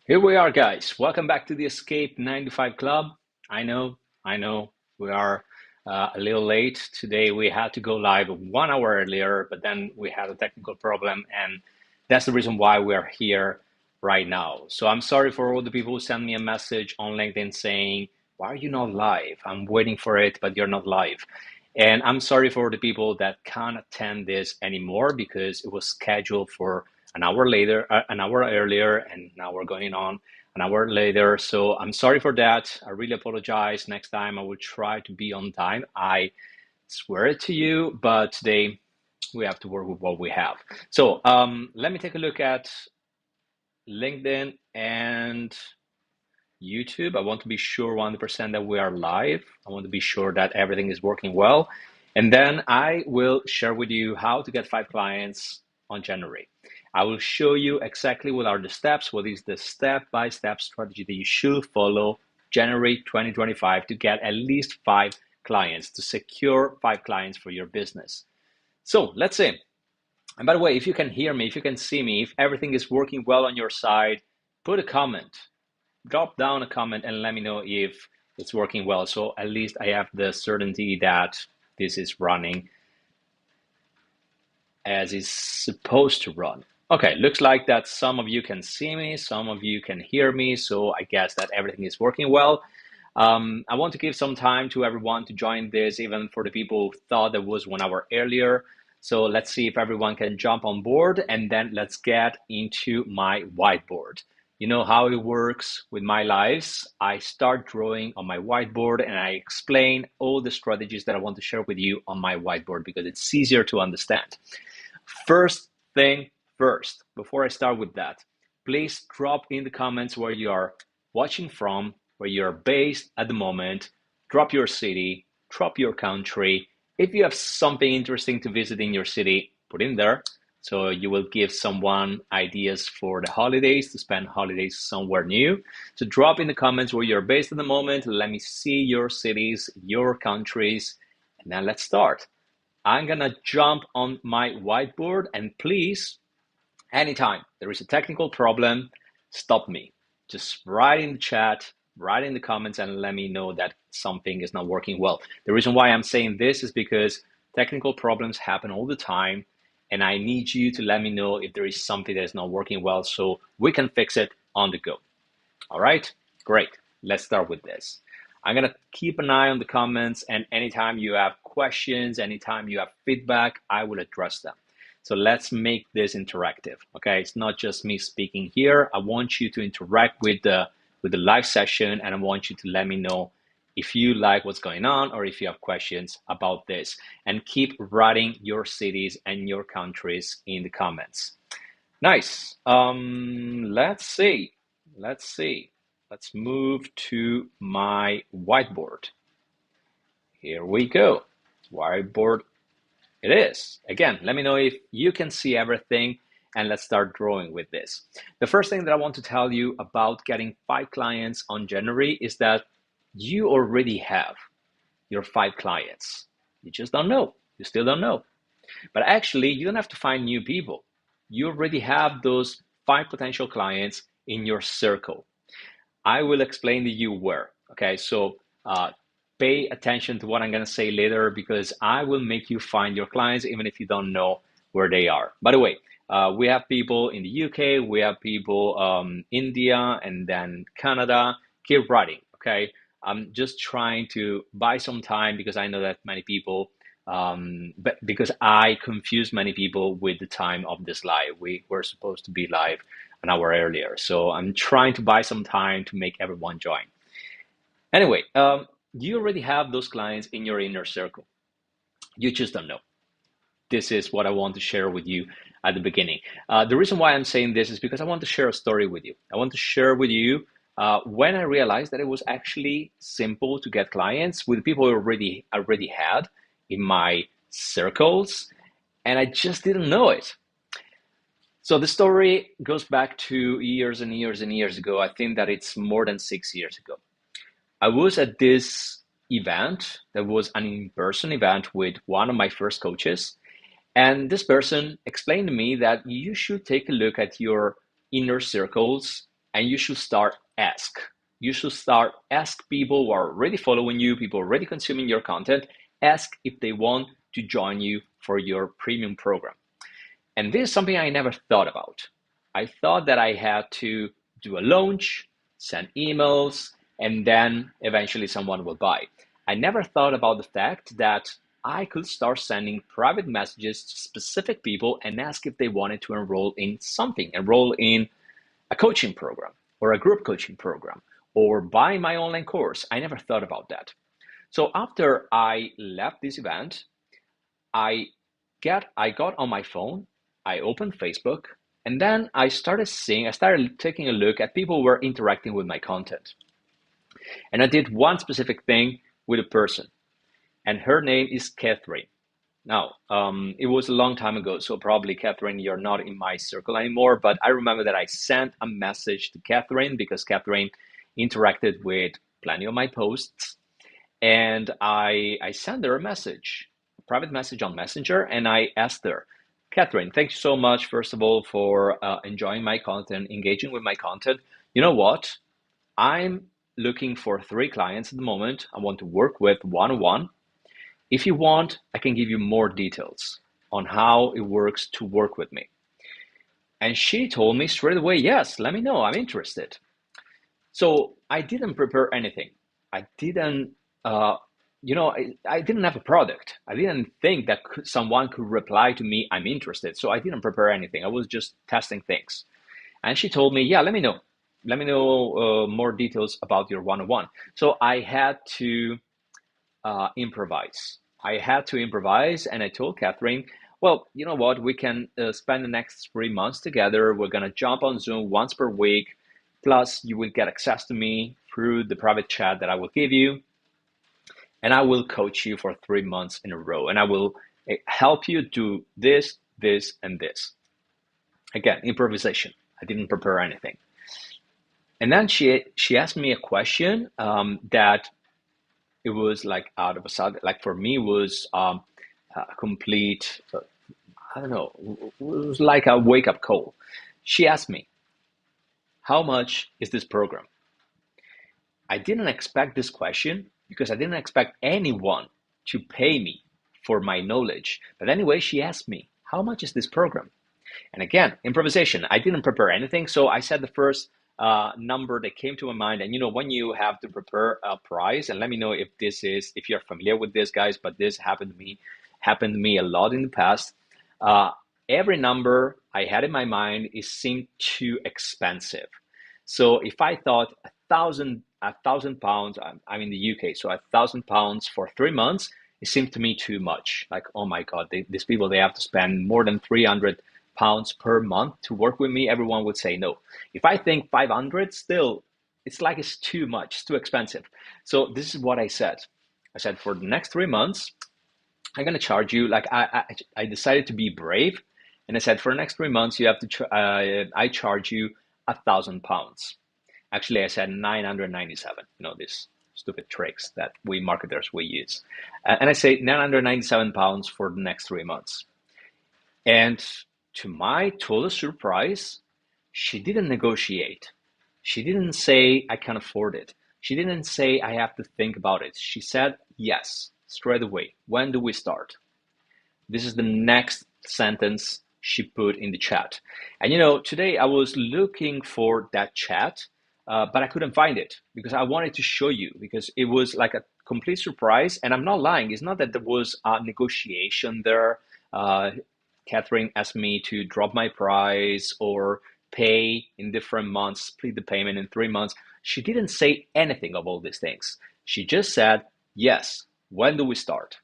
Here we are, guys. Welcome back to the Escape 95 Club. I know, we are a little late. Today we had to go live 1 hour earlier, but then we had a technical problem, and that's the reason why we are here right now. So I'm sorry for all the people who sent me a message on LinkedIn saying, "Why are you not live? I'm waiting for it, but you're not live." And I'm sorry for the people that can't attend this anymore because it was scheduled for an hour earlier, and now we're going on an hour later. So I'm sorry for that. I really apologize. Next time I will try to be on time. I swear it to you, but today we have to work with what we have. So let me take a look at LinkedIn and YouTube. I want to be sure 100% that we are live. I want to be sure that everything is working well. And then I will share with you how to get 5 clients on January. I will show you exactly what are the steps, what is the step-by-step strategy that you should follow January 2025 to get at least 5 clients, to secure 5 clients for your business. So let's see. And by the way, if you can hear me, if you can see me, if everything is working well on your side, put a comment, drop down a comment and let me know if it's working well. So at least I have the certainty that this is running as it's supposed to run. Okay, looks like that some of you can see me, some of you can hear me, so I guess that everything is working well. I want to give some time to everyone to join this, even for the people who thought that was 1 hour earlier. So let's see if everyone can jump on board, and then let's get into my whiteboard. You know how it works with my lives. I start drawing on my whiteboard and I explain all the strategies that I want to share with you on my whiteboard because it's easier to understand. First thing first, before I start with that, please drop in the comments where you are watching from, where you're based at the moment. Drop your city, drop your country. If you have something interesting to visit in your city, put in there. So you will give someone ideas for the holidays, to spend holidays somewhere new. So drop in the comments where you're based at the moment. Let me see your cities, your countries, and then let's start. I'm gonna jump on my whiteboard, and please, anytime there is a technical problem, stop me. Just write in the chat, write in the comments, and let me know that something is not working well. The reason why I'm saying this is because technical problems happen all the time, and I need you to let me know if there is something that is not working well so we can fix it on the go. All right, great. Let's start with this. I'm gonna keep an eye on the comments, and anytime you have questions, anytime you have feedback, I will address them. So let's make this interactive, okay? It's not just me speaking here. I want you to interact with the live session, and I want you to let me know if you like what's going on or if you have questions about this. And keep writing your cities and your countries in the comments. Nice. Let's see. Let's see. Let's move to my whiteboard. Here we go. Whiteboard it is. Again, let me know if you can see everything, and let's start drawing with this. The first thing that I want to tell you about getting 5 clients on January is that you already have your 5 clients. You just don't know. You still don't know. But actually, you don't have to find new people. You already have those 5 potential clients in your circle. I will explain to you where. Okay, so pay attention to what I'm going to say later because I will make you find your clients even if you don't know where they are. By the way, we have people in the UK, we have people India, and then Canada. Keep writing, okay? I'm just trying to buy some time because I know that many people, but because I confuse many people with the time of this live. We were supposed to be live an hour earlier. So I'm trying to buy some time to make everyone join. Anyway, you already have those clients in your inner circle. You just don't know. This is what I want to share with you at the beginning. The reason why I'm saying this is because I want to share a story with you. I want to share with you when I realized that it was actually simple to get clients with people I already had in my circles, and I just didn't know it. So the story goes back to years and years and years ago. I think that it's more than 6 years ago. I was at this event that was an in-person event with one of my first coaches. And this person explained to me that you should take a look at your inner circles and you should start ask. You should start ask people who are already following you, people already consuming your content, ask if they want to join you for your premium program. And this is something I never thought about. I thought that I had to do a launch, send emails, and then eventually someone will buy. I never thought about the fact that I could start sending private messages to specific people and ask if they wanted to enroll in something, enroll in a coaching program or a group coaching program or buy my online course. I never thought about that. So after I left this event, I I got on my phone, I opened Facebook, and then I started taking a look at people who were interacting with my content. And I did one specific thing with a person, and her name is Catherine. Now, it was a long time ago, so probably Catherine, you're not in my circle anymore, but I remember that I sent a message to Catherine because Catherine interacted with plenty of my posts, and I sent her a message, a private message on Messenger, and I asked her, Catherine, thank you so much, first of all, for enjoying my content, engaging with my content. You know what? I'm looking for 3 clients at the moment. I want to work with one-on-one. If you want, I can give you more details on how it works to work with me. And she told me straight away, yes, let me know, I'm interested. So I didn't prepare anything. I didn't, I didn't have a product. I didn't think that someone could reply to me, I'm interested. So I didn't prepare anything. I was just testing things. And she told me, yeah, let me know. Let me know more details about your one-on-one. So I had to improvise. I had to improvise, and I told Catherine, well, you know what? We can spend the next 3 months together. We're going to jump on Zoom once per week. Plus, you will get access to me through the private chat that I will give you. And I will coach you for 3 months in a row. And I will help you do this, this, and this. Again, improvisation. I didn't prepare anything. And then she asked me a question that it was like out of a sudden, like for me was a complete, I don't know, it was like a wake up call. She asked me, how much is this program? I didn't expect this question because I didn't expect anyone to pay me for my knowledge. But anyway, she asked me, how much is this program? And again, improvisation. I didn't prepare anything. So I said the first number that came to my mind. And you know, when you have to prepare a price, and let me know if you're familiar with this, guys, but this happened to me a lot in the past. Every number I had in my mind, it seemed too expensive. So if I thought £1,000, I'm in the UK, so £1,000 for 3 months, it seemed to me too much. Like, oh my God, these people, they have to spend more than £300 per month to work with me. Everyone would say no. If I think 500, still, it's like it's too much, it's too expensive. So this is what I said. I said, for the next 3 months, I'm going to charge you, like I decided to be brave. And I said, for the next 3 months, you have to, I charge you £1,000. Actually, I said 997, these stupid tricks that we marketers, we use. And I say £997 for the next 3 months. And to my total surprise, she didn't negotiate. She didn't say, I can afford it. She didn't say, I have to think about it. She said, yes, straight away. When do we start? This is the next sentence she put in the chat. And today I was looking for that chat, but I couldn't find it because I wanted to show you, because it was like a complete surprise. And I'm not lying. It's not that there was a negotiation there. Catherine asked me to drop my price or pay in different months, split the payment in 3 months. She didn't say anything of all these things. She just said, yes, when do we start?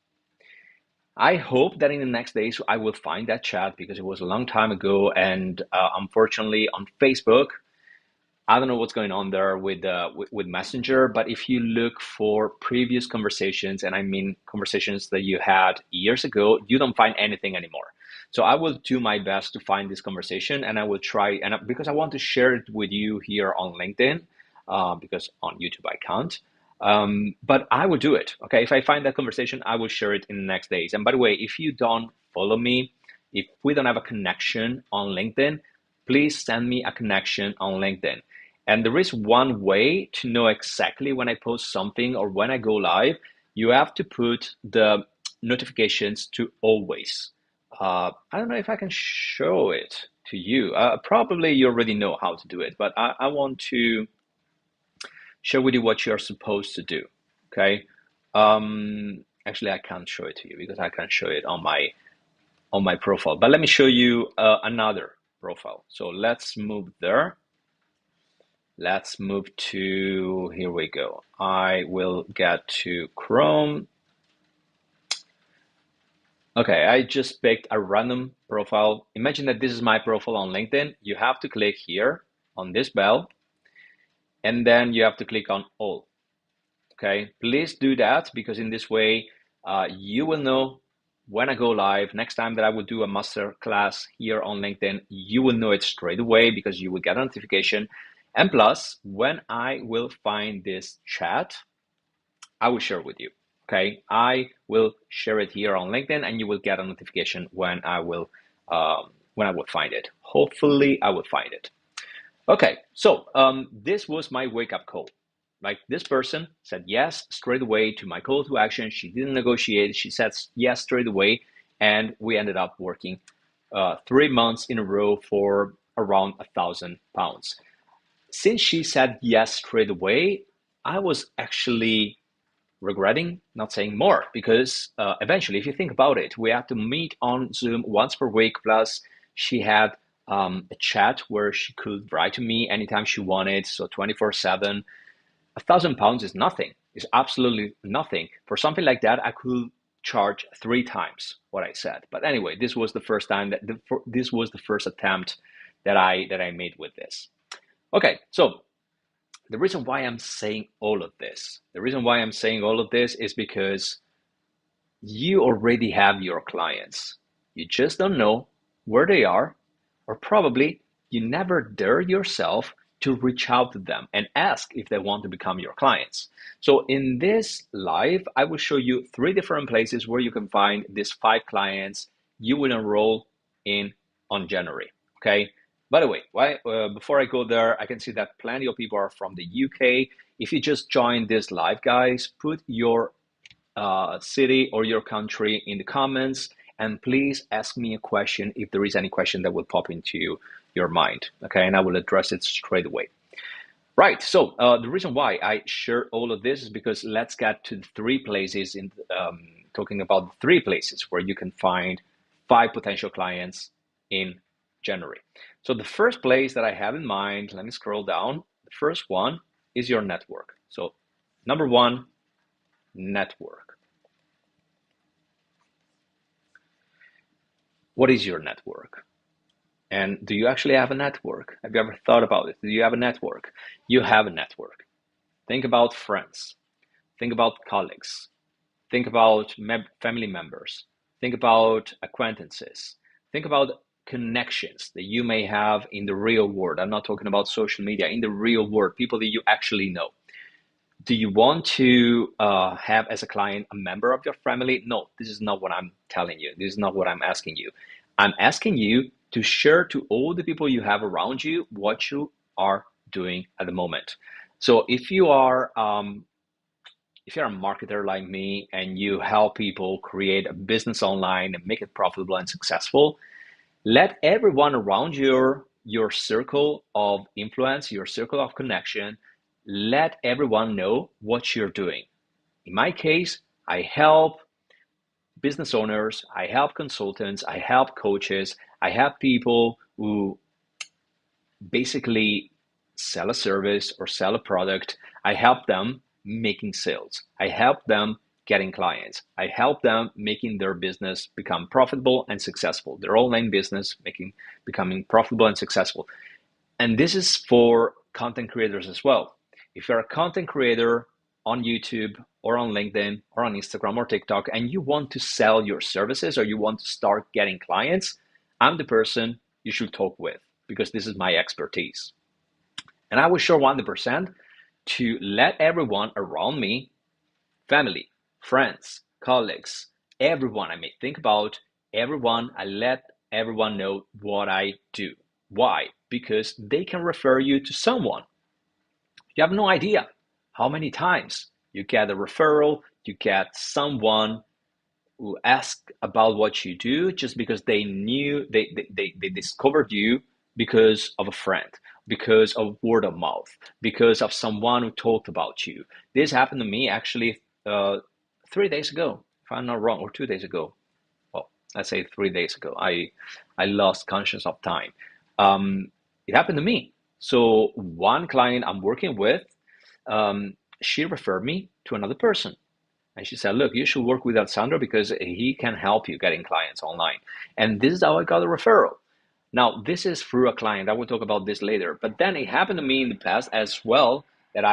I hope that in the next days I will find that chat, because it was a long time ago, and unfortunately on Facebook, I don't know what's going on there with Messenger. But if you look for previous conversations, and I mean conversations that you had years ago, you don't find anything anymore. So I will do my best to find this conversation, and I will try, and because I want to share it with you here on LinkedIn, because on YouTube I can't. But I will do it. Okay, if I find that conversation, I will share it in the next days. And by the way, if you don't follow me, if we don't have a connection on LinkedIn, please send me a connection on LinkedIn. And there is one way to know exactly when I post something or when I go live. You have to put the notifications to always. I don't know if I can show it to you. Probably you already know how to do it, but I want to share with you what you're supposed to do. Okay. Actually, I can't show it to you because I can't show it on my profile. But let me show you another profile. So let's move there. Let's move to, here we go. I will get to Chrome. Okay, I just picked a random profile. Imagine that this is my profile on LinkedIn. You have to click here on this bell, and then you have to click on all. Okay, please do that because in this way, you will know when I go live. Next time that I will do a master class here on LinkedIn, you will know it straight away because you will get a notification. And plus, when I will find this chat, I will share with you. Okay, I will share it here on LinkedIn, and you will get a notification when I will find it. Hopefully, I will find it. Okay, so this was my wake-up call. Like this person said yes straight away to my call to action. She didn't negotiate. She said yes straight away, and we ended up working 3 months in a row for around £1,000. Since she said yes straight away, I was actually regretting not saying more because eventually, if you think about it, we had to meet on Zoom once per week. Plus, she had a chat where she could write to me anytime she wanted, so 24/7. £1,000 is nothing. It's absolutely nothing. For something like that, I could charge 3 times what I said. But anyway, this was the first time this was the first attempt that I made with this. Okay, so the reason why I'm saying all of this, is because you already have your clients. You just don't know where they are, or probably you never dare yourself to reach out to them and ask if they want to become your clients. So in this live, I will show you 3 different places where you can find these 5 clients you will enroll in on January. Okay. By the way, before I go there, I can see that plenty of people are from the UK. If you just joined this live, guys, put your city or your country in the comments, and please ask me a question if there is any question that will pop into your mind. Okay, and I will address it straight away. Right. So the reason why I share all of this is because let's get to the 3 places in talking about the 3 places where you can find 5 potential clients in January. So the first place that I have in mind, let me scroll down. The first one is your network. So number 1, network. What is your network? And do you actually have a network? Have you ever thought about it? Do you have a network? You have a network. Think about friends. Think about colleagues. Think about family members. Think about acquaintances. Think about connections that you may have in the real world. I'm not talking about social media, in the real world, people that you actually know. Do you want to have as a client a member of your family? No, this is not what I'm telling you. This is not what I'm asking you. I'm asking you to share to all the people you have around you what you are doing at the moment. So if you are if you're a marketer like me and you help people create a business online and make it profitable and successful, let everyone around your circle of influence, your circle of connection, let everyone know what you're doing. In my case, I help business owners, I help consultants, I help coaches, I help people who basically sell a service or sell a product. I help them making sales. I help them getting clients. I help them making their business become profitable and successful. Their online business becoming profitable and successful. And this is for content creators as well. If you're a content creator on YouTube or on LinkedIn or on Instagram or TikTok, and you want to sell your services or you want to start getting clients, I'm the person you should talk with because this is my expertise. And I was sure 100% to let everyone around me, family, friends, colleagues, everyone I may think about, everyone, I let everyone know what I do. Why? Because they can refer you to someone. You have no idea how many times you get a referral, you get someone who ask about what you do just because they knew they discovered you because of a friend, because of word of mouth, because of someone who talked about you. This happened to me actually 3 days ago, if I'm not wrong, or 2 days ago. Well, let's say 3 days ago. I lost conscious of time. Um, it happened to me. So one client I'm working with, she referred me to another person. And she said, look, you should work with Alessandro because he can help you getting clients online. And this is how I got a referral. Now, this is through a client. I will talk about this later. But then it happened to me in the past as well that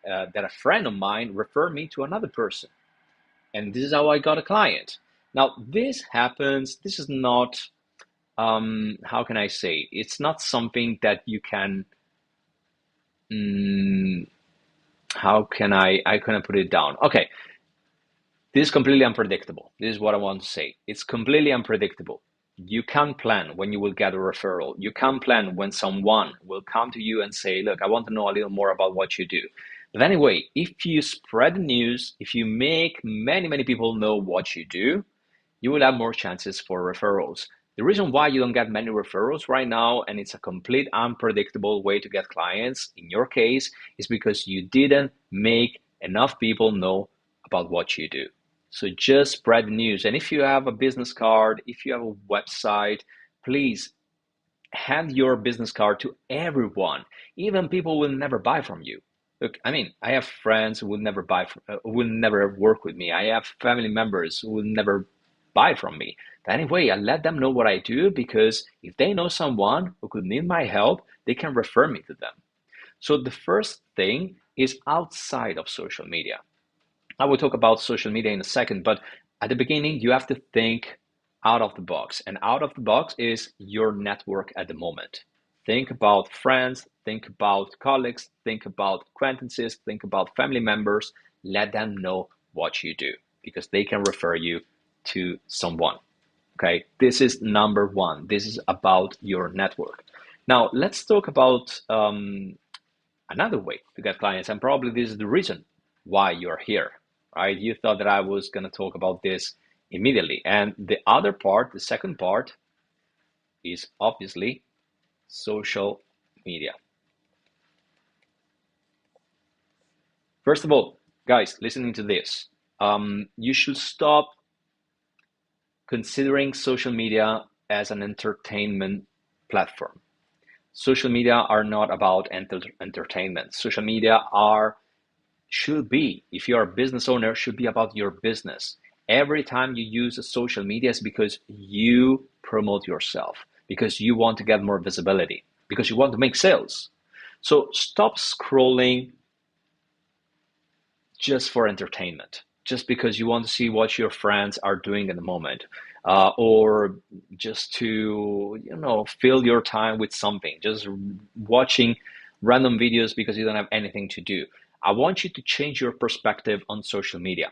that a friend of mine referred me to another person. And this is how I got a client. Now, this happens. This is not, how can I say? It's not something that you can, mm, how can I put it down? Okay, this is completely unpredictable. This is what I want to say. It's completely unpredictable. You can't plan when you will get a referral. You can't plan when someone will come to you and say, look, I want to know a little more about what you do. But anyway, if you spread the news, if you make many, many people know what you do, you will have more chances for referrals. The reason why you don't get many referrals right now, and it's a complete unpredictable way to get clients in your case, is because you didn't make enough people know about what you do. So just spread the news. And if you have a business card, if you have a website, please hand your business card to everyone. Even people will never buy from you. Look, I mean, I have friends who will never will never work with me. I have family members who will never buy from me. But anyway, I let them know what I do because if they know someone who could need my help, they can refer me to them. So the first thing is outside of social media. I will talk about social media in a second, but at the beginning, you have to think out of the box. And out of the box is your network at the moment. Think about friends, think about colleagues, think about acquaintances, think about family members. Let them know what you do because they can refer you to someone. Okay, this is number one. This is about your network. Now, let's talk about another way to get clients, and probably this is the reason why you're here, right? You thought that I was going to talk about this immediately. And the other part, the second part, is obviously social media. First of all, guys, listening to this, you should stop considering social media as an entertainment platform. Social media are not about entertainment. Social media are should be, if you're a business owner, should be about your business. Every time you use a social media is because you promote yourself, because you want to get more visibility, because you want to make sales. So stop scrolling just for entertainment, just because you want to see what your friends are doing at the moment, or just to, fill your time with something, just watching random videos because you don't have anything to do. I want you to change your perspective on social media.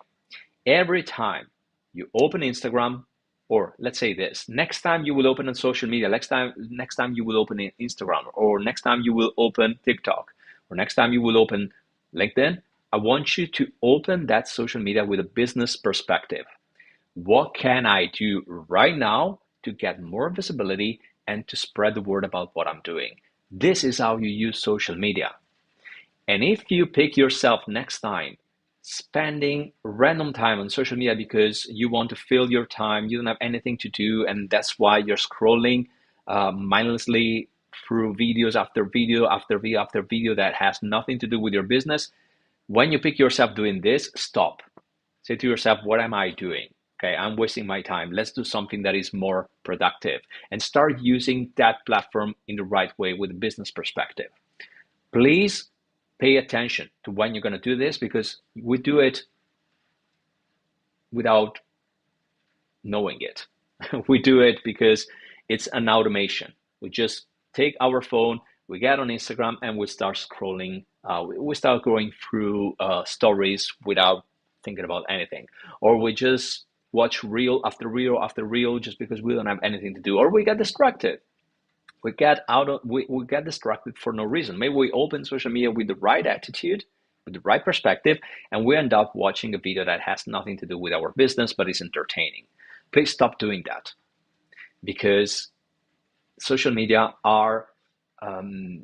Every time you open Instagram, or let's say this, next time you will open on social media, next time you will open Instagram, or next time you will open TikTok, or next time you will open LinkedIn, I want you to open that social media with a business perspective. What can I do right now to get more visibility and to spread the word about what I'm doing? This is how you use social media. And if you pick yourself next time spending random time on social media because you want to fill your time, you don't have anything to do, and that's why you're scrolling mindlessly through videos after video after video after video that has nothing to do with your business, when you pick yourself doing this, stop. Say to yourself, what am I doing? Okay, I'm wasting my time. Let's do something that is more productive and start using that platform in the right way with a business perspective. Please pay attention to when you're going to do this because we do it without knowing it. We do it because it's an automation. We just take our phone, we get on Instagram, and we start scrolling. We start going through stories without thinking about anything. Or we just watch reel after reel after reel just because we don't have anything to do. Or we get distracted. we get distracted for no reason. Maybe we open social media with the right attitude, with the right perspective, and we end up watching a video that has nothing to do with our business but is entertaining. Please stop doing that, because social media um,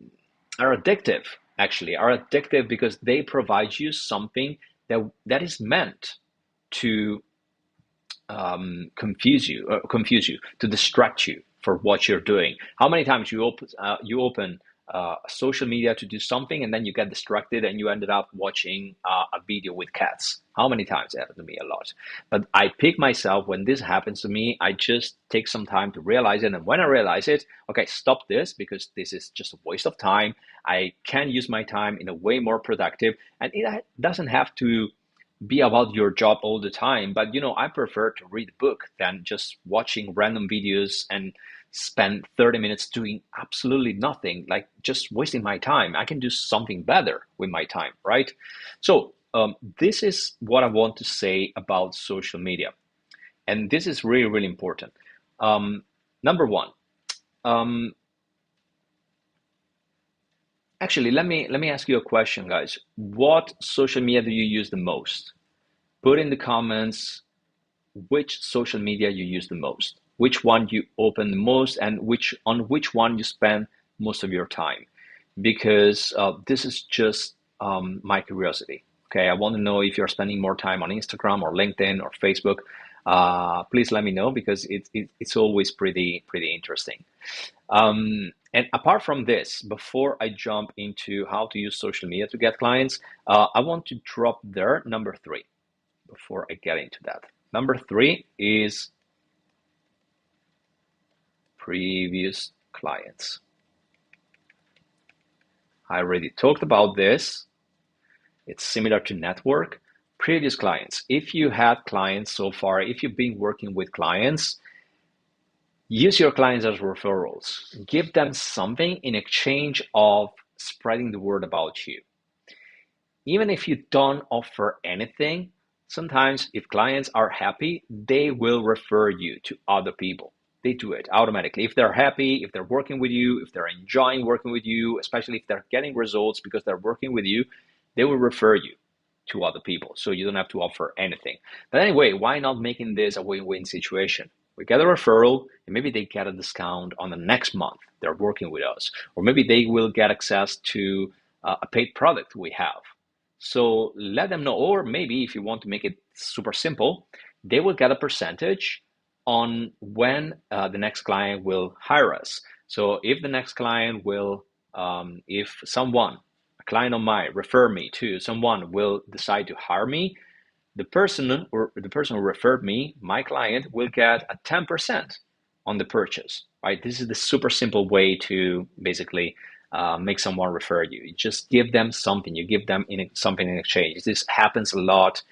are addictive. Actually, are addictive because they provide you something that is meant to confuse you, to distract you for what you're doing. How many times you open social media to do something, and then you get distracted and you ended up watching a video with cats? How many times? It happened to me a lot. But I pick myself when this happens to me. I just take some time to realize it, and when I realize it, okay, stop this, because this is just a waste of time. I can use my time in a way more productive, and it doesn't have to be about your job all the time. But I prefer to read a book than just watching random videos and spend 30 minutes doing absolutely nothing, like just wasting my time. I can do something better with my time, right? So this is what I want to say about social media, and this is really, really important. Number one, um, actually, let me ask you a question, guys. What social media do you use the most? Put in the comments which social media you use the most, which one you open the most, and which one you spend most of your time. Because this is just my curiosity. Okay, I want to know if you're spending more time on Instagram or LinkedIn or Facebook. Please let me know, because it's always pretty interesting. And apart from this, before I jump into how to use social media to get clients, I want to drop there number three before I get into that. Number three is previous clients. I already talked about this. It's similar to network. Previous clients. If you had clients so far, if you've been working with clients, use your clients as referrals. Give them something in exchange of spreading the word about you. Even if you don't offer anything, sometimes if clients are happy, they will refer you to other people. They do it automatically. If they're happy, if they're working with you, if they're enjoying working with you, especially if they're getting results because they're working with you, they will refer you to other people. So you don't have to offer anything. But anyway, why not making this a win-win situation? We get a referral, and maybe they get a discount on the next month they're working with us. Or maybe they will get access to a paid product we have. So let them know. Or maybe if you want to make it super simple, they will get a percentage on when the next client will hire us. So if the next client will, if someone, a client of mine, refer me to someone will decide to hire me, the person who referred me, my client, will get a 10% on the purchase, right? This is the super simple way to basically make someone refer you. You just give them something. You give them something in exchange. This happens a lot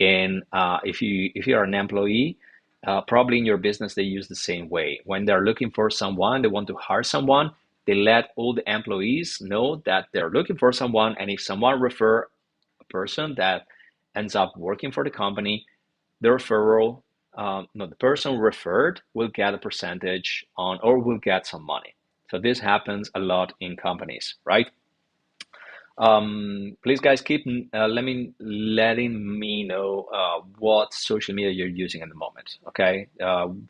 in if you are an employee. Probably in your business they use the same way. When they're looking for someone, they want to hire someone. They let all the employees know that they're looking for someone, and if someone refer a person that ends up working for the company, the referral, no, the person referred will get a percentage on, or will get some money. So this happens a lot in companies, right? Please, guys, keep letting me know what social media you're using at the moment. Okay,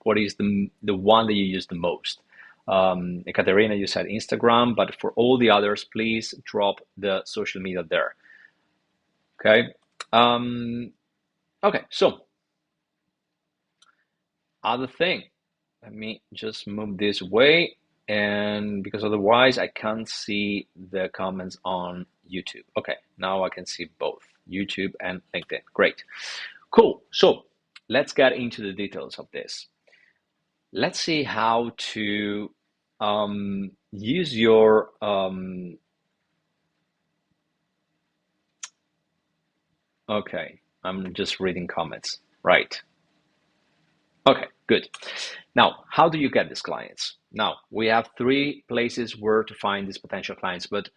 what is the one that you use the most? Ekaterina, you said Instagram, but for all the others, please drop the social media there. Okay. Okay. So other thing, let me just move this way, and because otherwise I can't see the comments on YouTube. Okay, now I can see both YouTube and LinkedIn. Great, cool. So let's get into the details of this. Let's see how to use your okay, I'm just reading comments, right? Okay, good. Now, how do you get these clients? Now, we have three places where to find these potential clients, but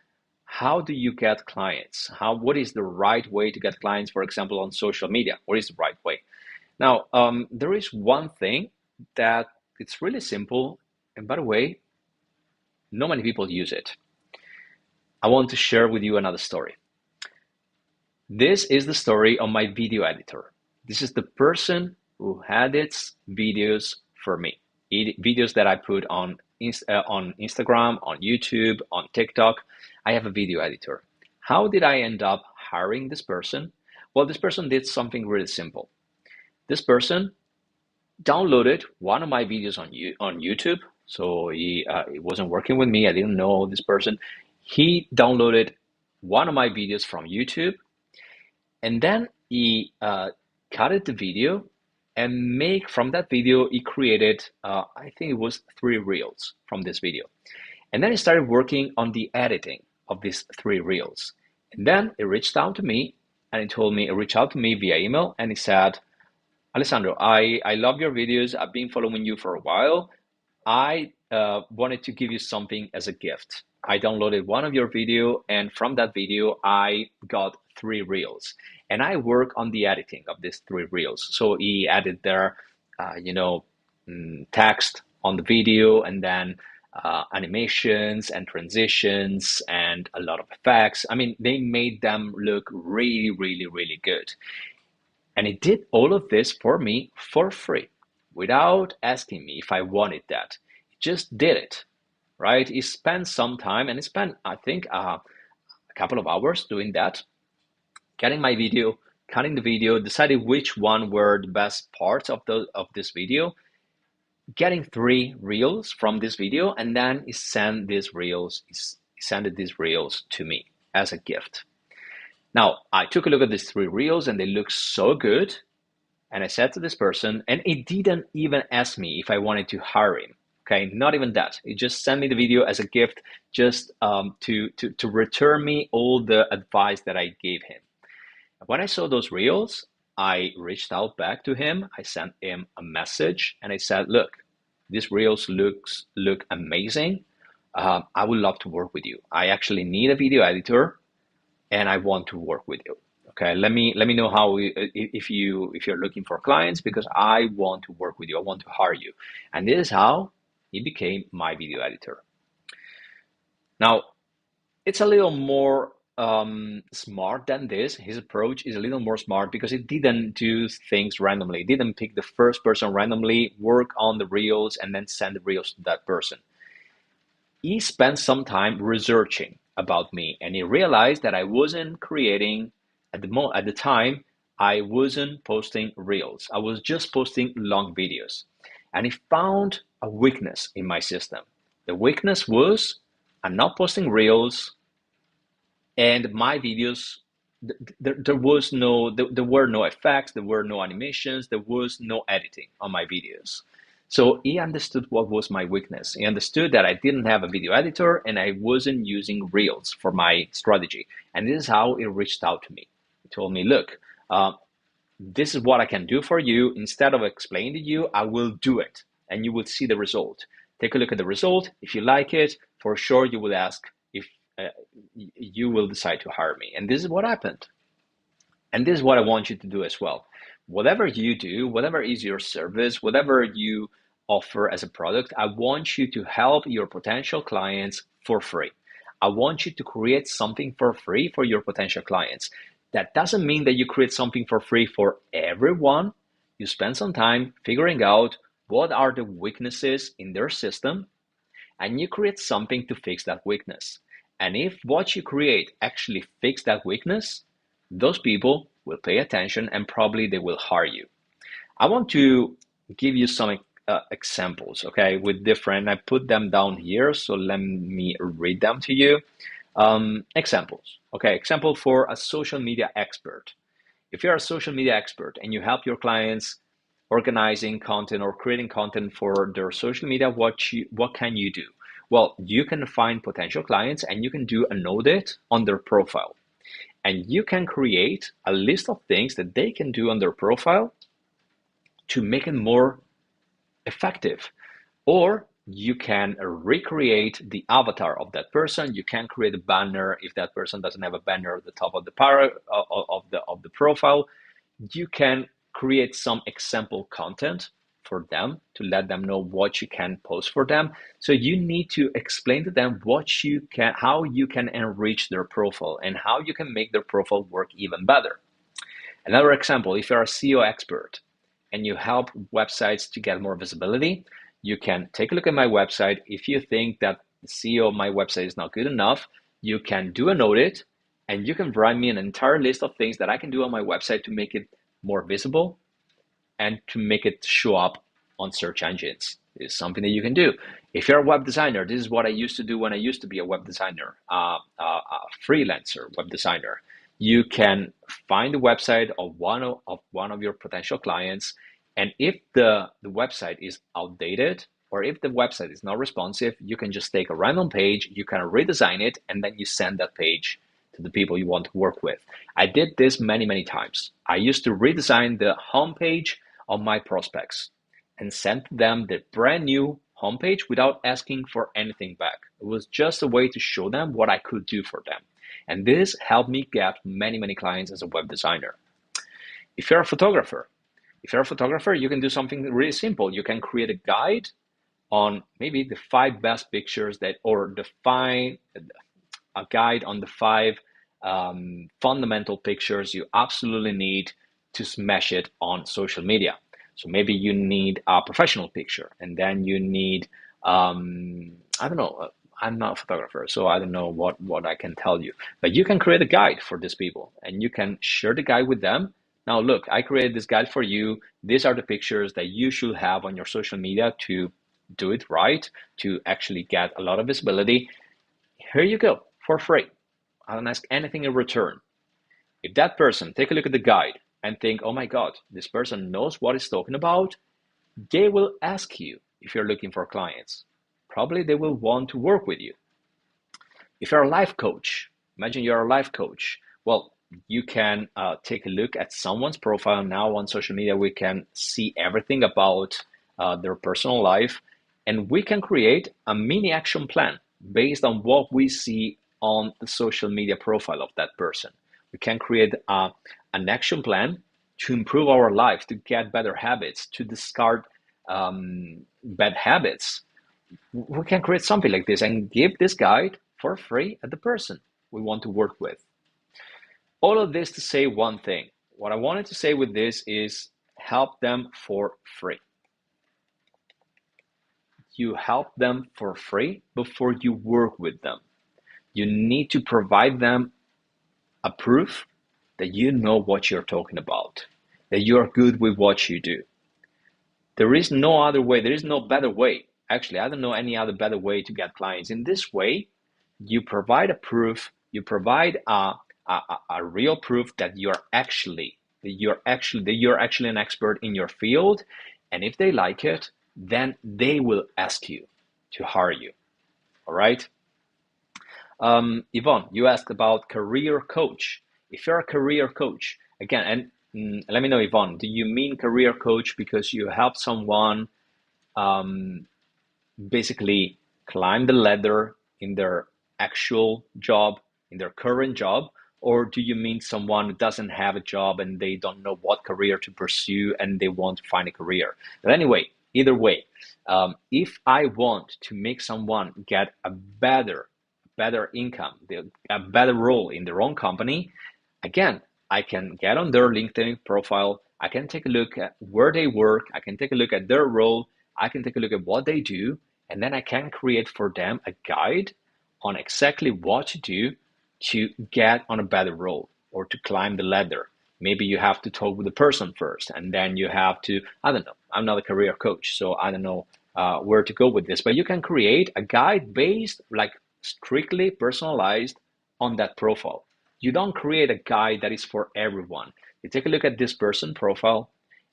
how do you get clients? What is the right way to get clients, for example, on social media? What is the right way? Now, there is one thing that it's really simple. And by the way, Not many people use it. I want to share with you another story. This is the story of my video editor. This is the person who edits videos for me. Videos that I put on Instagram, on YouTube, on TikTok. I have a video editor. How did I end up hiring this person? Well, this person did something really simple. This person downloaded one of my videos on YouTube. So he wasn't working with me. I didn't know this person. He downloaded one of my videos from YouTube, and then he cut the video and make from that video he created I think it was 3 reels from this video. And then he started working on the editing of these 3 reels. And then he reached out to me and he reached out to me via email, and he said, Alessandro, I love your videos. I've been following you for a while. I wanted to give you something as a gift. I downloaded one of your video, and from that video, I got 3 reels. And I work on the editing of these 3 reels. So he added their, text on the video, and then animations and transitions and a lot of effects. I mean, they made them look really, really, really good. And he did all of this for me for free, without asking me if I wanted that. He just did it, right? He spent some time, and he spent, I think, a couple of hours doing that, cutting my video, cutting the video, deciding which one were the best parts of this video, getting 3 reels from this video, and then he sent these reels to me as a gift. Now, I took a look at these 3 reels, and they look so good. And I said to this person, and he didn't even ask me if I wanted to hire him. Okay, not even that. He just sent me the video as a gift, just to return me all the advice that I gave him. When I saw those reels, I reached out back to him. I sent him a message, and I said, look, these reels look amazing. I would love to work with you. I actually need a video editor, and I want to work with you. Okay, let me know if you're looking for clients, because I want to work with you. I want to hire you. And this is how he became my video editor. Now, it's a little more smart than this. His approach is a little more smart because he didn't do things randomly. He didn't pick the first person randomly, work on the reels, and then send the reels to that person. He spent some time researching about me, and he realized that I wasn't creating at the time. I wasn't posting reels. I was just posting long videos, and he found a weakness in my system. The weakness was I'm not posting reels, and my videos there were no effects, there were no animations, there was no editing on my videos. So he understood what was my weakness. He understood that I didn't have a video editor and I wasn't using Reels for my strategy. And this is how he reached out to me. He told me, look, this is what I can do for you. Instead of explaining to you, I will do it and you will see the result. Take a look at the result. If you like it, for sure you will ask if you will decide to hire me. And this is what happened. And this is what I want you to do as well. Whatever you do, whatever is your service, whatever you offer as a product, I want you to help your potential clients for free. I want you to create something for free for your potential clients. That doesn't mean that you create something for free for everyone. You spend some time figuring out what are the weaknesses in their system, and you create something to fix that weakness. And if what you create actually fix that weakness, those people will pay attention and probably they will hire you. I want to give you some examples, okay, with different, I put them down here, so let me read them to you. Examples, okay, example for a social media expert. If you're a social media expert and you help your clients organizing content or creating content for their social media, what can you do? Well, you can find potential clients and you can do an audit on their profile. And you can create a list of things that they can do on their profile to make it more effective. Or you can recreate the avatar of that person. You can create a banner if that person doesn't have a banner at the top of the profile. You can create some example content for them, to let them know what you can post for them. So you need to explain to them how you can enrich their profile and how you can make their profile work even better. Another example, if you're a SEO expert and you help websites to get more visibility, you can take a look at my website. If you think that the SEO of my website is not good enough, you can do an audit and you can write me an entire list of things that I can do on my website to make it more visible and to make it show up on search engines. It's something that you can do. If you're a web designer, this is what I used to do when I used to be a web designer, a freelancer web designer. You can find the website of one of your potential clients, and if the website is outdated or if the website is not responsive, you can just take a random page, you can redesign it, and then you send that page to the people you want to work with. I did this many times. I used to redesign the homepage of my prospects and sent them the brand new homepage without asking for anything back. It was just a way to show them what I could do for them. And this helped me get many clients as a web designer. If you're a photographer, you can do something really simple. You can create a guide on maybe the 5 best pictures a guide on the 5 fundamental pictures you absolutely need to smash it on social media. So maybe you need a professional picture, and then you need, I don't know, I'm not a photographer, so I don't know what I can tell you. But you can create a guide for these people, and you can share the guide with them. Now, look, I created this guide for you. These are the pictures that you should have on your social media to do it right, to actually get a lot of visibility. Here you go, for free. I don't ask anything in return. If that person take a look at the guide and think, oh my God, this person knows what he's talking about, they will ask you if you're looking for clients. Probably they will want to work with you. If you're a life coach, imagine you're a life coach. Well, you can take a look at someone's profile. Now on social media, we can see everything about their personal life, and we can create a mini action plan based on what we see on the social media profile of that person. We can create an action plan to improve our life, to get better habits, to discard bad habits. We can create something like this and give this guide for free at the person we want to work with. All of this to say one thing. What I wanted to say with this is help them for free. You help them for free before you work with them. You need to provide them a proof that you know what you're talking about, that you're good with what you do. There is no other way. There is no better way. Actually, I don't know any other better way to get clients. In this way, you provide a proof, you provide a real proof that you're actually an expert in your field. And if they like it, then they will ask you to hire you. All right? Yvonne, you asked about career coach. If you're a career coach, again, and let me know, Yvonne, do you mean career coach because you help someone basically climb the ladder in their actual job, in their current job? Or do you mean someone who doesn't have a job and they don't know what career to pursue and they want to find a career? But anyway, either way, if I want to make someone get a better income, a better role in their own company, again, I can get on their LinkedIn profile. I can take a look at where they work. I can take a look at their role. I can take a look at what they do. And then I can create for them a guide on exactly what to do to get on a better role or to climb the ladder. Maybe you have to talk with the person first, and then you have to, I don't know, I'm not a career coach, so I don't know where to go with this, but you can create a guide based, like strictly personalized on that profile. You don't create a guide that is for everyone. You take a look at this person profile,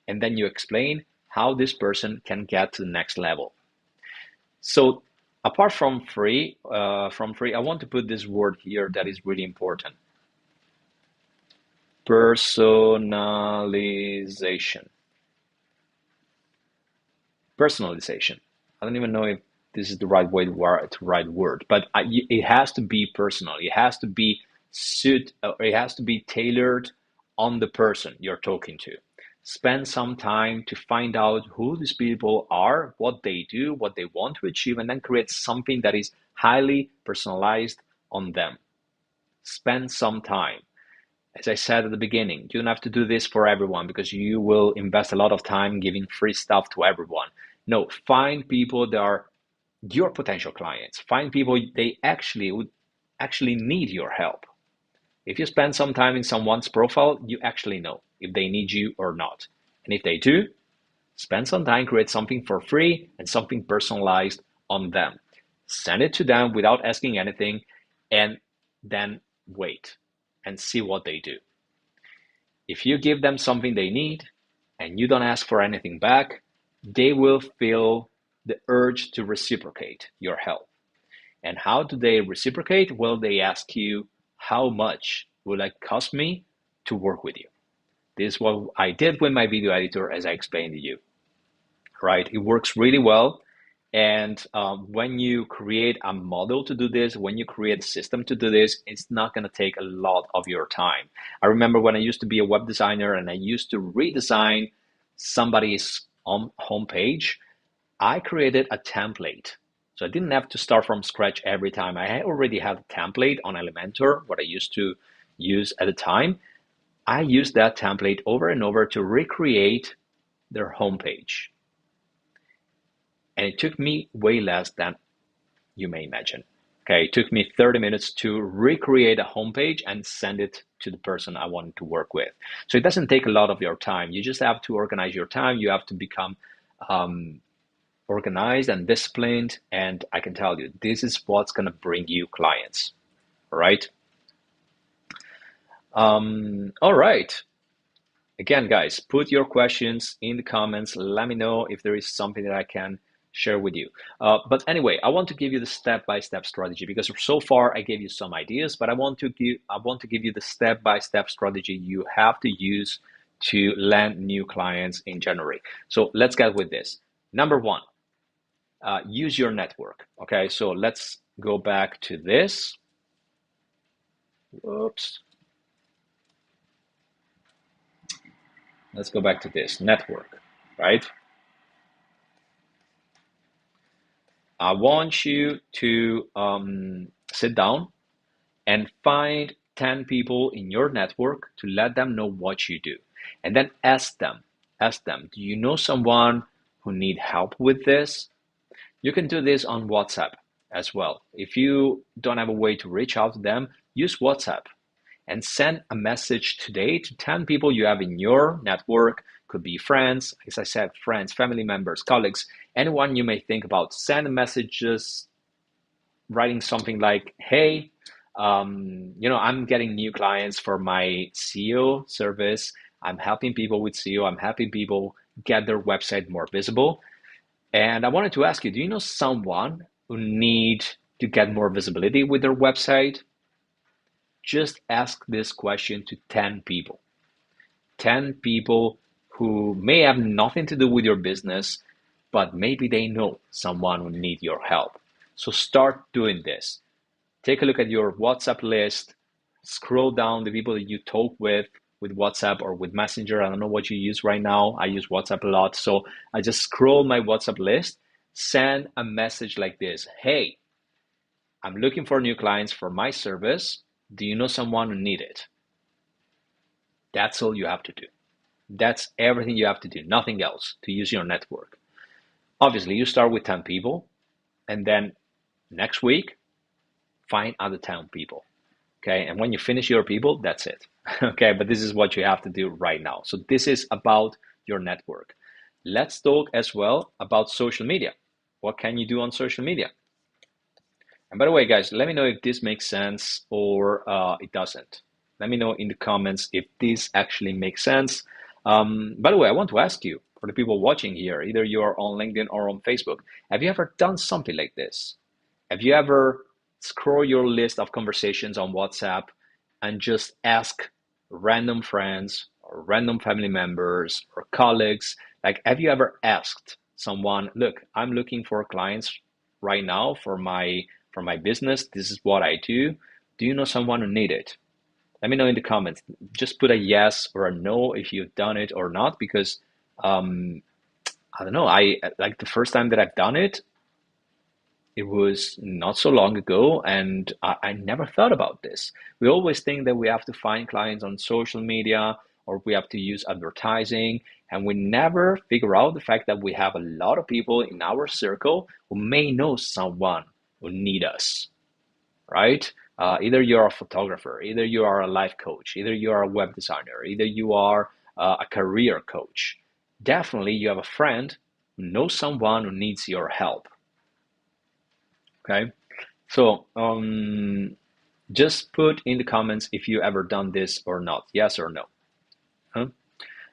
and then you explain how this person can get to the next level. So apart from free, I want to put this word here that is really important. Personalization. Personalization. I don't even know if this is the right way to write word, but it has to be personal. It has to be it has to be tailored on the person you're talking to. Spend some time to find out who these people are, what they do, what they want to achieve, and then create something that is highly personalized on them. Spend some time. As I said at the beginning, you don't have to do this for everyone because you will invest a lot of time giving free stuff to everyone. No, find people that are your potential clients. Find people they actually would actually need your help. If you spend some time in someone's profile, you actually know if they need you or not. And if they do, spend some time, create something for free and something personalized on them. Send it to them without asking anything, and then wait and see what they do. If you give them something they need and you don't ask for anything back, they will feel the urge to reciprocate your help. And how do they reciprocate? Well, they ask you, how much will it cost me to work with you? This is what I did with my video editor, as I explained to you, right? It works really well. And when you create a model to do this, when you create a system to do this, it's not going to take a lot of your time. I remember when I used to be a web designer and I used to redesign somebody's homepage, I created a template. So I didn't have to start from scratch every time. I already had a template on Elementor, what I used to use at the time. I used that template over and over to recreate their homepage. And it took me way less than you may imagine. Okay, it took me 30 minutes to recreate a homepage and send it to the person I wanted to work with. So it doesn't take a lot of your time. You just have to organize your time. You have to become organized and disciplined. And I can tell you, this is what's going to bring you clients. All right. All right. Again, guys, put your questions in the comments. Let me know if there is something that I can share with you. But anyway, I want to give you the step-by-step strategy because so far I gave you some ideas, but I want to give you the step-by-step strategy you have to use to land new clients in January. So let's get with this. Number one, use your network. Okay, so let's go back to this. Whoops. Let's go back to this network, right? I want you to sit down and find 10 people in your network to let them know what you do. And then ask them, do you know someone who need help with this? You can do this on WhatsApp as well. If you don't have a way to reach out to them, use WhatsApp and send a message today to 10 people you have in your network. Could be friends, as I said, friends, family members, colleagues, anyone you may think about. Send messages writing something like, hey, I'm getting new clients for my SEO service. I'm helping people with SEO. I'm helping people get their website more visible. And I wanted to ask you, do you know someone who need to get more visibility with their website? Just ask this question to 10 people. 10 people who may have nothing to do with your business, but maybe they know someone who need your help. So start doing this. Take a look at your WhatsApp list, scroll down the people that you talk with WhatsApp or with Messenger. I don't know what you use right now. I use WhatsApp a lot. So I just scroll my WhatsApp list, send a message like this. Hey, I'm looking for new clients for my service. Do you know someone who need it? That's all you have to do. That's everything you have to do, nothing else, to use your network. Obviously, you start with 10 people, and then next week, find other 10 people. Okay, and when you finish your people, that's it. Okay, but this is what you have to do right now. So this is about your network. Let's talk as well about social media. What can you do on social media? And by the way, guys, let me know if this makes sense or it doesn't. Let me know in the comments if this actually makes sense. By the way, I want to ask you, for the people watching here, either you are on LinkedIn or on Facebook, have you ever done something like this? Have you ever scroll your list of conversations on WhatsApp and just ask random friends or random family members or colleagues, like, have you ever asked someone, look, I'm looking for clients right now for my business. This is what I do. Do you know someone who need it? Let me know in the comments. Just put a yes or a no if you've done it or not, because um, I don't know. I like the first time that I've done it, it was not so long ago, and I never thought about this. We always think that we have to find clients on social media or we have to use advertising, and we never figure out the fact that we have a lot of people in our circle who may know someone who need us, right? Either you're a photographer, either you are a life coach, either you are a web designer, either you are a career coach. Definitely, you have a friend who knows someone who needs your help. Okay, so just put in the comments if you ever done this or not, yes or no. Huh?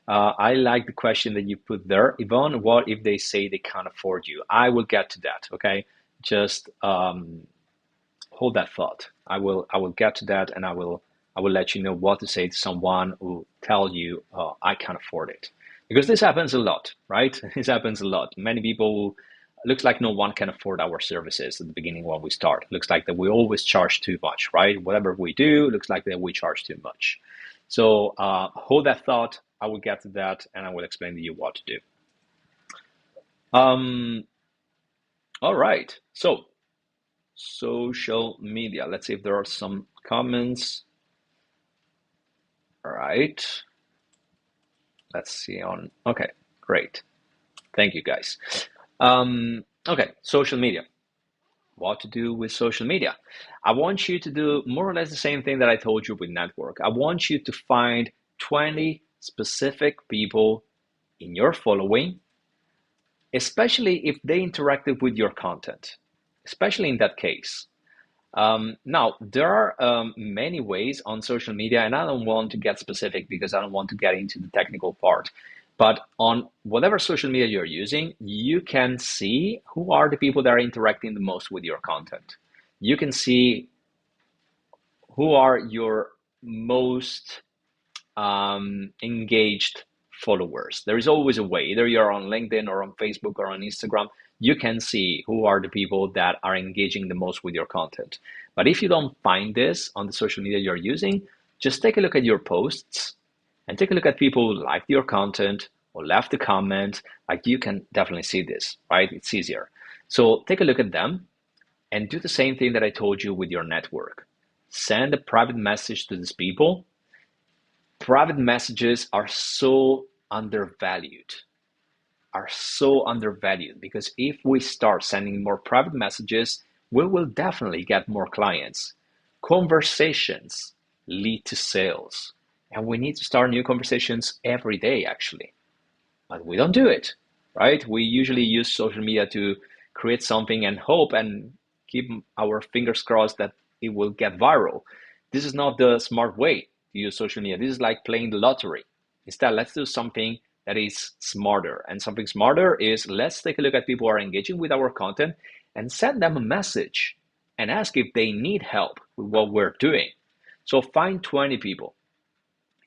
I like the question that you put there, Yvonne. What if they say they can't afford you? I will get to that. Okay, just hold that thought. I will get to that, and I will let you know what to say to someone who tell you I can't afford it, because this happens a lot, right? This happens a lot. Many people, looks like no one can afford our services at the beginning when we start. Looks like that we always charge too much, right? Whatever we do, looks like that we charge too much. So hold that thought. I will get to that, and I will explain to you what to do. Um, all right. So social media. Let's see if there are some comments. All right. Let's see on. Okay, great. Thank you, guys. Okay, social media. What to do with social media? I want you to do more or less the same thing that I told you with network. I want you to find 20 specific people in your following, especially if they interacted with your content, especially in that case. Now, there are many ways on social media, and I don't want to get specific because I don't want to get into the technical part. But on whatever social media you're using, you can see who are the people that are interacting the most with your content. You can see who are your most engaged followers. There is always a way. Either you're on LinkedIn or on Facebook or on Instagram, you can see who are the people that are engaging the most with your content. But if you don't find this on the social media you're using, just take a look at your posts and take a look at people who liked your content or left a comment. Like, you can definitely see this, right? It's easier. So take a look at them and do the same thing that I told you with your network. Send a private message to these people. Private messages are so undervalued, because if we start sending more private messages, we will definitely get more clients. Conversations lead to sales, and we need to start new conversations every day, actually. But we don't do it, right? We usually use social media to create something and hope and keep our fingers crossed that it will get viral. This is not the smart way to use social media. This is like playing the lottery. Instead, let's do something that is smarter. And something smarter is, let's take a look at people who are engaging with our content and send them a message and ask if they need help with what we're doing. So find 20 people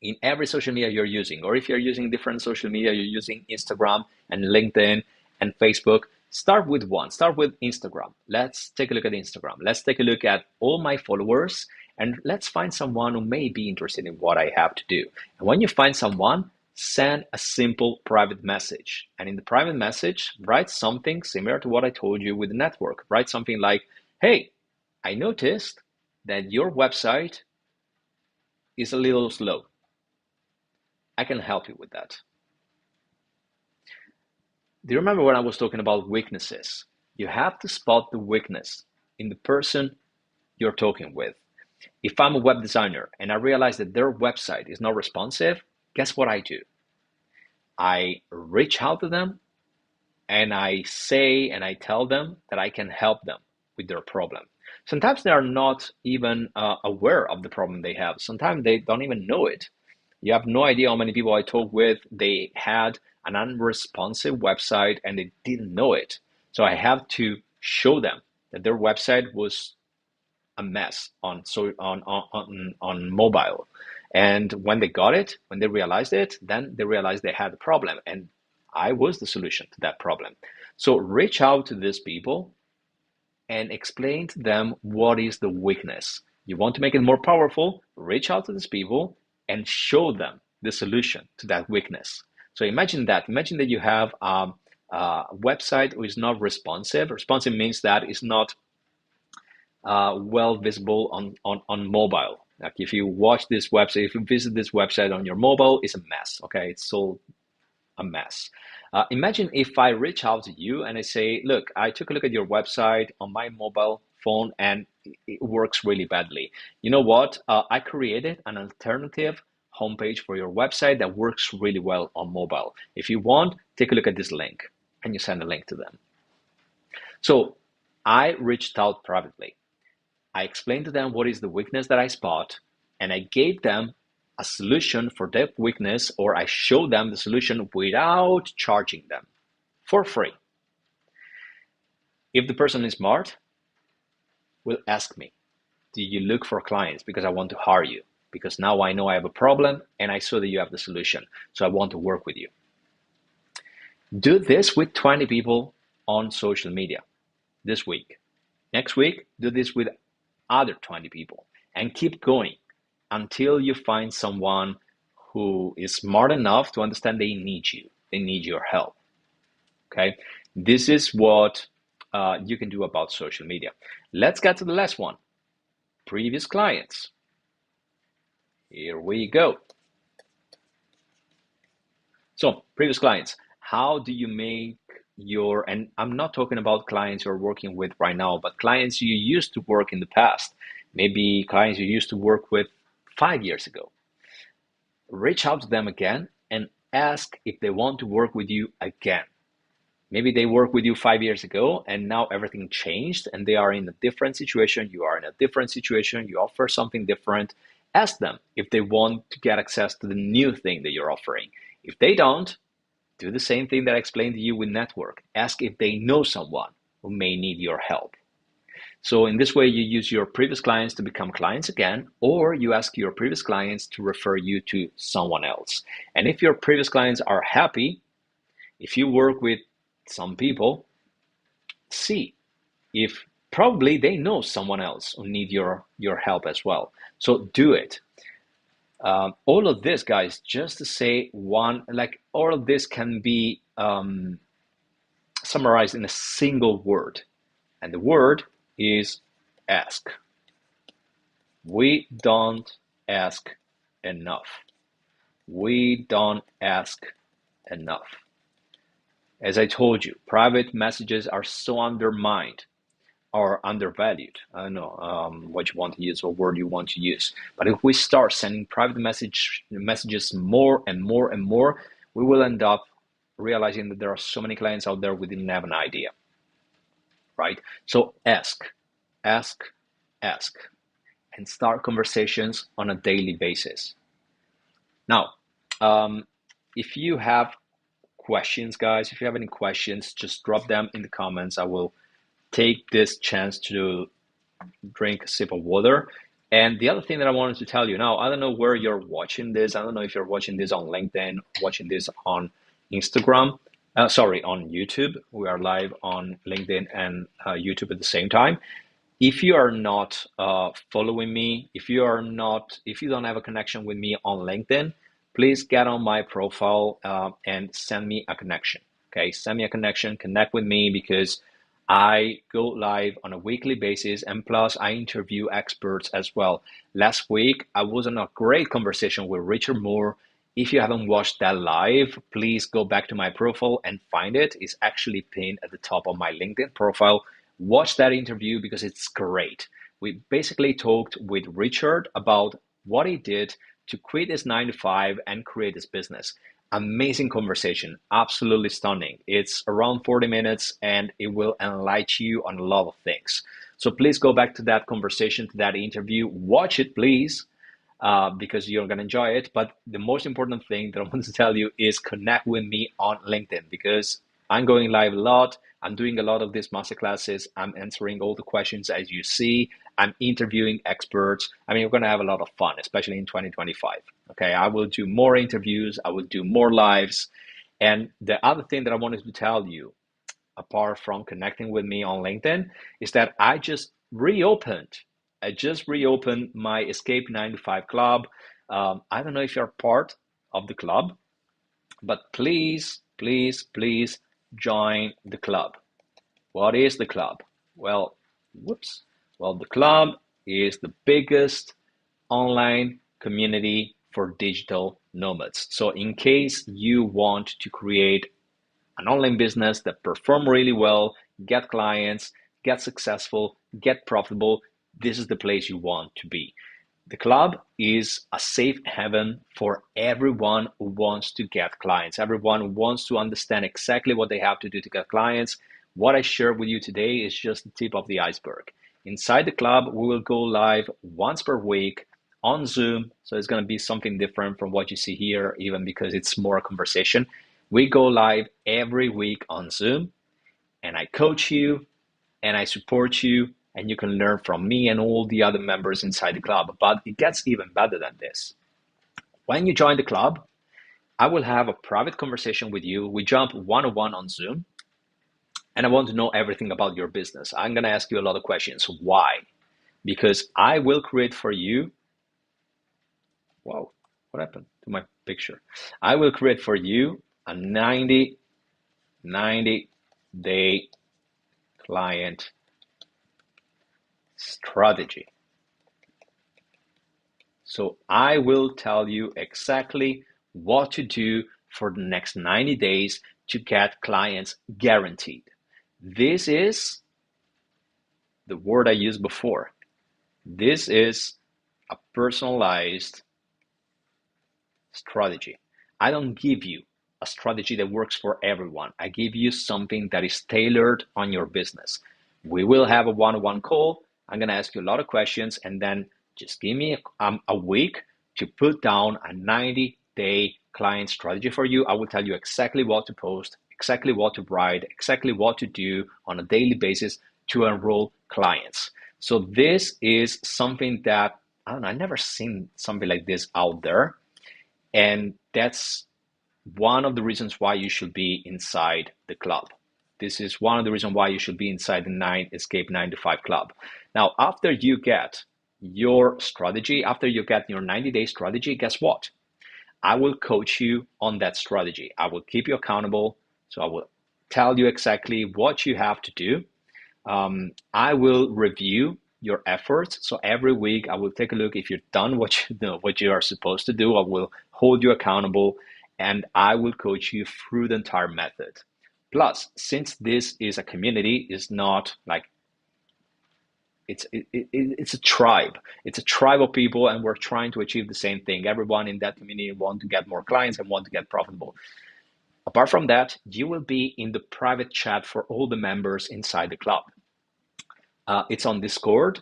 in every social media you're using, or if you're using different social media, you're using Instagram and LinkedIn and Facebook, start with one. Start with Instagram. Let's take a look at Instagram. Let's take a look at all my followers, and let's find someone who may be interested in what I have to do. And when you find someone, send a simple private message. And in the private message, write something similar to what I told you with the network. Write something like, hey, I noticed that your website is a little slow. I can help you with that. Do you remember when I was talking about weaknesses? You have to spot the weakness in the person you're talking with. If I'm a web designer and I realize that their website is not responsive, guess what I do? I reach out to them and I say and I tell them that I can help them with their problem. Sometimes they are not even aware of the problem they have. Sometimes they don't even know it. You have no idea how many people I talk with, they had an unresponsive website and they didn't know it. So I have to show them that their website was a mess on mobile. And when they got it, when they realized it, then they realized they had a problem, and I was the solution to that problem. So reach out to these people and explain to them what is the weakness. You want to make it more powerful, reach out to these people and show them the solution to that weakness. So imagine that. Imagine that you have a website which is not responsive. Responsive means that it's not well visible on mobile. Like if you watch this website, if you visit this website on your mobile, it's a mess. Okay, it's so a mess. Imagine if I reach out to you and I say, look, I took a look at your website on my mobile phone and it works really badly. You know what? I created an alternative homepage for your website that works really well on mobile. If you want, take a look at this link, and you send a link to them. So I reached out privately. I explained to them what is the weakness that I spot, and I gave them a solution for that weakness, or I showed them the solution without charging them for free. If the person is smart, will ask me, do you look for clients? Because I want to hire you. Because now I know I have a problem and I saw that you have the solution. So I want to work with you. Do this with 20 people on social media this week. Next week, do this with other 20 people and keep going until you find someone who is smart enough to understand they need you. They need your help. Okay, this is what you can do about social media. Let's get to the last one. Previous clients. Here we go. So, previous clients. How do you make your, and I'm not talking about clients you're working with right now, but clients you used to work in the past, maybe clients you used to work with 5 years ago. Reach out to them again and ask if they want to work with you again. Maybe they worked with you 5 years ago and now everything changed and they are in a different situation. You are in a different situation. You offer something different. Ask them if they want to get access to the new thing that you're offering. If they don't, do the same thing that I explained to you with network. Ask if they know someone who may need your help. So in this way, you use your previous clients to become clients again, or you ask your previous clients to refer you to someone else. And if your previous clients are happy, if you work with some people, see if probably they know someone else who need your help as well. So do it. All of this, guys, just to say one, like all of this can be summarized in a single word, and the word is ask. We don't ask enough. We don't ask enough. As I told you, private messages are so undermined or undervalued. I don't know what you want to use or word you want to use. But if we start sending private messages more and more and more, we will end up realizing that there are so many clients out there we didn't have an idea, right? So ask, ask, ask, and start conversations on a daily basis. Now, if you have questions, guys, if you have any questions, just drop them in the comments. I will take this chance to drink a sip of water. And the other thing that I wanted to tell you now, I don't know where you're watching this. I don't know if you're watching this on LinkedIn, watching this on Instagram, on YouTube. We are live on LinkedIn and YouTube at the same time. If you are not following me, if you don't have a connection with me on LinkedIn, please get on my profile and send me a connection. Okay, send me a connection, connect with me, because I go live on a weekly basis, and plus I interview experts as well. Last week, I was on a great conversation with Richard Moore. If you haven't watched that live, please go back to my profile and find it. It's actually pinned at the top of my LinkedIn profile. Watch that interview because it's great. We basically talked with Richard about what he did to quit his 9 to 5 and create his business. Amazing conversation, absolutely stunning. It's around 40 minutes and it will enlighten you on a lot of things. So please go back to that conversation, to that interview. Watch it, please, because you're going to enjoy it. But the most important thing that I want to tell you is connect with me on LinkedIn, because I'm going live a lot. I'm doing a lot of these masterclasses. I'm answering all the questions as you see. I'm interviewing experts. I mean, we're going to have a lot of fun, especially in 2025. Okay, I will do more interviews. I will do more lives. And the other thing that I wanted to tell you, apart from connecting with me on LinkedIn, is that I just reopened I just reopened my Escape 9 to 5 club. I don't know if you're part of the club, but please, please, please join the club. What is the club? Well, whoops. Well, the club is the biggest online community for digital nomads. So in case you want to create an online business that perform really well, get clients, get successful, get profitable, this is the place you want to be. The club is a safe haven for everyone who wants to get clients, everyone who wants to understand exactly what they have to do to get clients. What I share with you today is just the tip of the iceberg. Inside the club, we will go live once per week on Zoom. So it's going to be something different from what you see here, even because it's more a conversation. We go live every week on Zoom, and I coach you and I support you, and you can learn from me and all the other members inside the club. But it gets even better than this. When you join the club, I will have a private conversation with you. We jump one-on-one on Zoom, and I want to know everything about your business. I'm going to ask you a lot of questions. Why? Because I will create for you. Whoa, what happened to my picture? I will create for you a 90-day client strategy. So I will tell you exactly what to do for the next 90 days to get clients guaranteed. This is the word I used before. This is a personalized strategy. I don't give you a strategy that works for everyone. I give you something that is tailored on your business. We will have a one-on-one call. I'm going to ask you a lot of questions, and then just give me a week to put down a 90-day client strategy for you. I will tell you exactly what to post, exactly what to write, exactly what to do on a daily basis to enroll clients. So this is something that, I don't know, I've never seen something like this out there. And that's one of the reasons why you should be inside the club. This is one of the reasons why you should be inside the Escape 9 to 5 club. Now, after you get your strategy, after you get your 90-day strategy, guess what? I will coach you on that strategy. I will keep you accountable. So I will tell you exactly what you have to do. I will review your efforts. So every week I will take a look if you've done what you are supposed to do. I will hold you accountable, and I will coach you through the entire method. Plus, since this is a community, it's not like it's a tribe. It's a tribe of people, and we're trying to achieve the same thing. Everyone in that community want to get more clients and want to get profitable. Apart from that, you will be in the private chat for all the members inside the club. It's on Discord.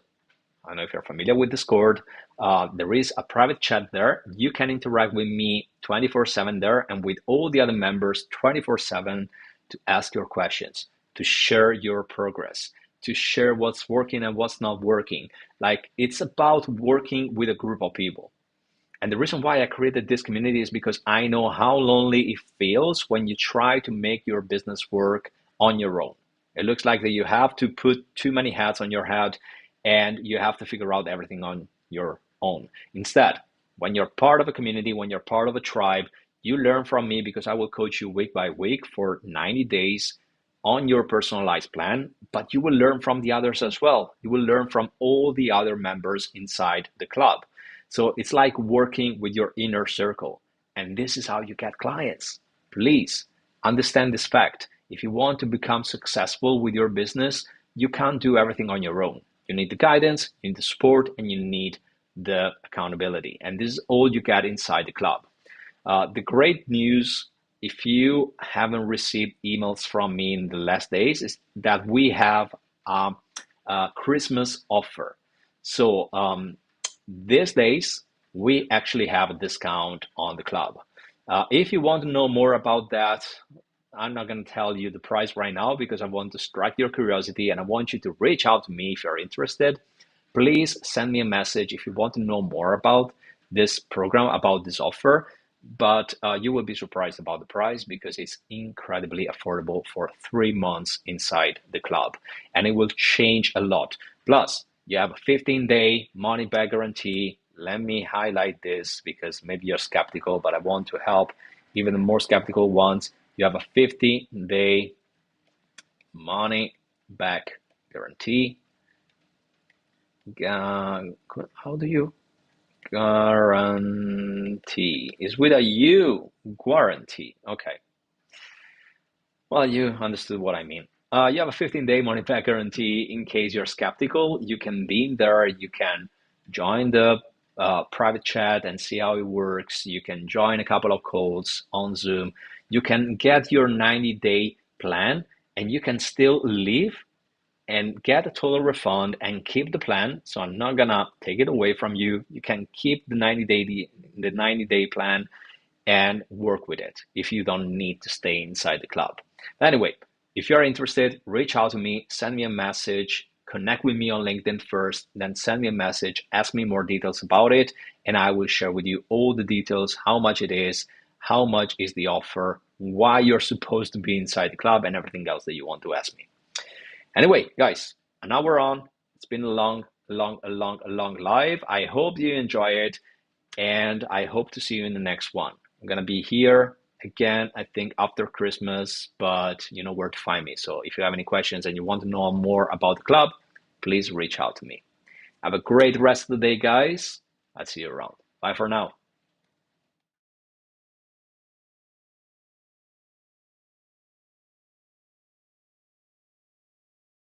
I don't know if you're familiar with Discord. There is a private chat there. You can interact with me 24/7 there, and with all the other members 24/7 to ask your questions, to share your progress, to share what's working and what's not working. Like, it's about working with a group of people. And the reason why I created this community is because I know how lonely it feels when you try to make your business work on your own. It looks like that you have to put too many hats on your head and you have to figure out everything on your own. Instead, when you're part of a community, when you're part of a tribe, you learn from me because I will coach you week by week for 90 days on your personalized plan, but you will learn from the others as well. You will learn from all the other members inside the club. So it's like working with your inner circle. And this is how you get clients. Please understand this fact. If you want to become successful with your business, you can't do everything on your own. You need the guidance, you need the support, and you need the accountability. And this is all you get inside the club. The great news, if you haven't received emails from me in the last days, is that we have a Christmas offer. So these days, we actually have a discount on the club. If you want to know more about that, I'm not going to tell you the price right now because I want to strike your curiosity and I want you to reach out to me if you're interested. Please send me a message if you want to know more about this program, about this offer. But you will be surprised about the price because it's incredibly affordable for 3 months inside the club, and it will change a lot. Plus, You have a 15-day money back guarantee. Let me highlight this because maybe you're skeptical, but I want to help even the more skeptical ones. You have a 15-day money back guarantee. How do you guarantee? Is with a U, guarantee. Okay. Well, you understood what I mean. You have a 15-day money back guarantee. In case you're skeptical, you can be in there. You can join the private chat and see how it works. You can join a couple of calls on Zoom. You can get your 90-day plan, and you can still leave and get a total refund and keep the plan. So I'm not gonna take it away from you. You can keep the 90-day plan and work with it if you don't need to stay inside the club. Anyway, if you're interested, reach out to me, send me a message, connect with me on LinkedIn first, then send me a message, ask me more details about it, and I will share with you all the details, how much it is, how much is the offer, why you're supposed to be inside the club, and everything else that you want to ask me. Anyway, guys, an hour on. It's been a long live. I hope you enjoy it, and I hope to see you in the next one. I'm gonna be here again, I think after Christmas, but you know where to find me. So if you have any questions and you want to know more about the club, please reach out to me. Have a great rest of the day, guys. I'll see you around. Bye for now.